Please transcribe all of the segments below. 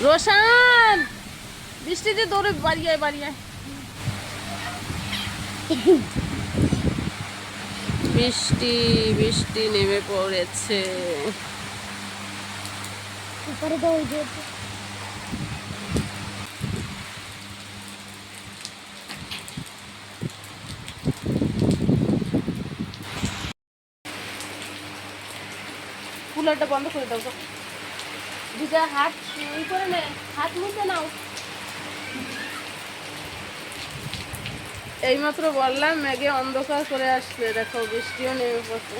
রোশান বৃষ্টিতে দৌড়ে বাড়িয়ে বাড়িয়ে বৃষ্টি বৃষ্টি নেমে পড়েছে। কুলারটা বন্ধ করে দাও তো। ভিজা হাত ই করে নে, হাত মুছে নাও। এইমাত্র বললাম মেঘে অন্ধকার করে আসছে, দেখো বৃষ্টিও নেমে পড়ছে।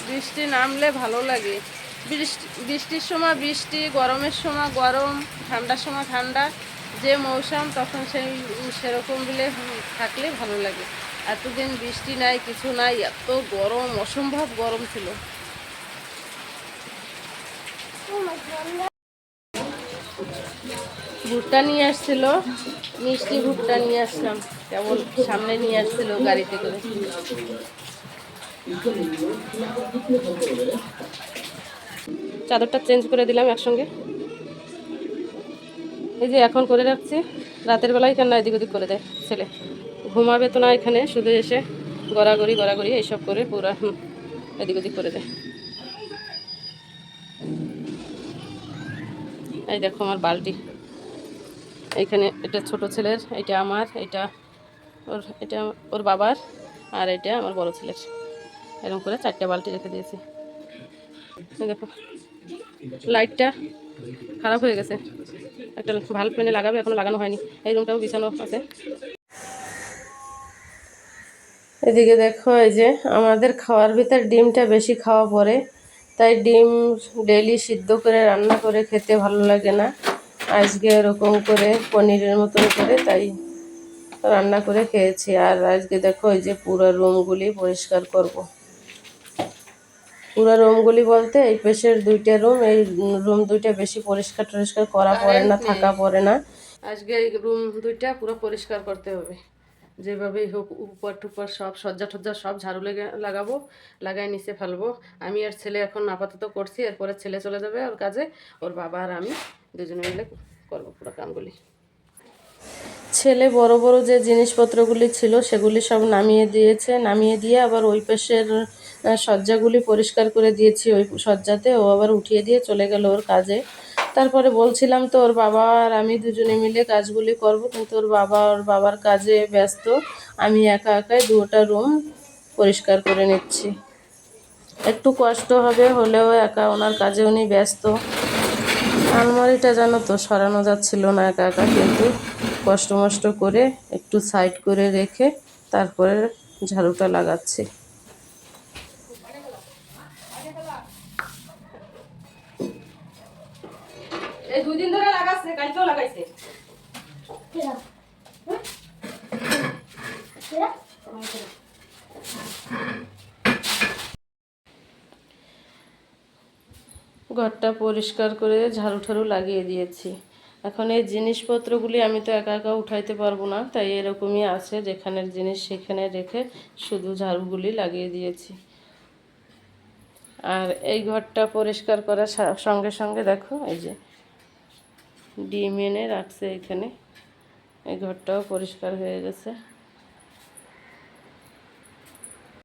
বৃষ্টি নামলে ভালো লাগে। বৃষ্টির সময় বৃষ্টি, গরমের সময় গরম, ঠান্ডার সময় ঠান্ডা, যে মৌসুম তখন সেরকম দিলে থাকলে ভালো লাগে। এতদিন বৃষ্টি নাই, কিছু নাই, এত গরম, অসম্ভব গরম ছিল। ভুট্টা নিয়ে আসছিল, মিষ্টি ভুট্টা নিয়ে আসলাম, কেবল সামনে নিয়ে আসছিল গাড়িতে করে। চাদরটা চেঞ্জ করে দিলাম একসঙ্গে। এই যে এখন করে রাখছি, রাতের বেলায় কেন এদিক ওদিক করে দেয় ছেলে। ঘুমাবে তো না এখানে, শুধু এসে গড়াগড়ি গড়াগড়ি এইসব করে পুরা এদিক ওদিক করে দেয়। এই দেখো আমার বালতি, এইখানে এটা ছোট ছেলের, এটা আমার, এটা ওর বাবার, আর এটা আমার বড় ছেলের। এরকম করে 4টা বালতি রেখে দিয়েছি। দেখো লাইটটা খারাপ হয়ে গেছে, একটা ভালো প্লেনে লাগাবে, এখনো লাগানো হয়নি। এই রুমটাও বিছানো আছে। এদিকে দেখো, এই যে আমাদের খাওয়ার ভিতর ডিমটা বেশি খাওয়া পড়ে, তাই ডিম ডেইলি সিদ্ধ করে রান্না করে খেতে ভালো লাগে না। আজকে এরকম করে পনিরের মতন করে তাই রান্না করে খেয়েছি। আর আজকে দেখো এই যে পুরো রুমগুলি পরিষ্কার করব। পুরো রুমগুলি বলতে এই পেশের 2টা রুম, এই রুম 2টা বেশি পরিষ্কার টরিষ্কার করা পড়ে না, থাকা পড়ে না। আজকে এই রুম 2টা পুরো পরিষ্কার করতে হবে, যেভাবেই হোক। উপর টুপর সব সজ্জা টজ্জা সব ঝাড়ু লাগাবো, লাগাই নিচে ফেলবো। আমি আর ছেলে এখন আপাতত করছি, এরপরে ছেলে চলে যাবে ওর কাজে, ওর বাবা আর আমি দুজনে মিলে করবো পুরো কামগুলি। ছেলে বড় বড় যে জিনিসপত্রগুলি ছিল সেগুলি সব নামিয়ে দিয়েছে, নামিয়ে দিয়ে আবার ওই পাশের সজ্জাগুলি পরিষ্কার করে দিয়েছি। ওই সজ্জাতে ও আবার উঠিয়ে দিয়ে চলে গেল ওর কাজে। তারপরে বলছিলাম তো ওর বাবা আর আমি দুজনে মিলে কাজগুলি করব, কিন্তু ওর বাবার কাজে ব্যস্ত। আমি একা একাই 2টা রুম পরিষ্কার করে নিচ্ছি। একটু কষ্ট হবে, হলেও একা ওনার কাজে উনি ব্যস্ত। আলমারিটা জানো তো সরানো যাচ্ছিল না একা একা, কিন্তু কষ্ট মষ্ট করে একটু সাইড করে রেখে তারপরে ঝাড়ুটা লাগাচ্ছি। এই 2 দিন ধরে লাগাচ্ছে, কালকেও লাগাইছে। ঘরটা পরিষ্কার করে ঝাড়ু ঠাড়ু লাগিয়ে দিয়েছি। এখন এই জিনিসপত্রগুলি আমি তো একা একা উঠাইতে পারবো না, তাই এরকমই আছে, যেখানের জিনিস সেখানে রেখে শুধু ঝাড়ুগুলি লাগিয়ে দিয়েছি। আর এই ঘরটা পরিষ্কার করার সঙ্গে সঙ্গে দেখো এই যে ডিম এনে রাখছে এখানে, এই ঘরটাও পরিষ্কার হয়ে গেছে।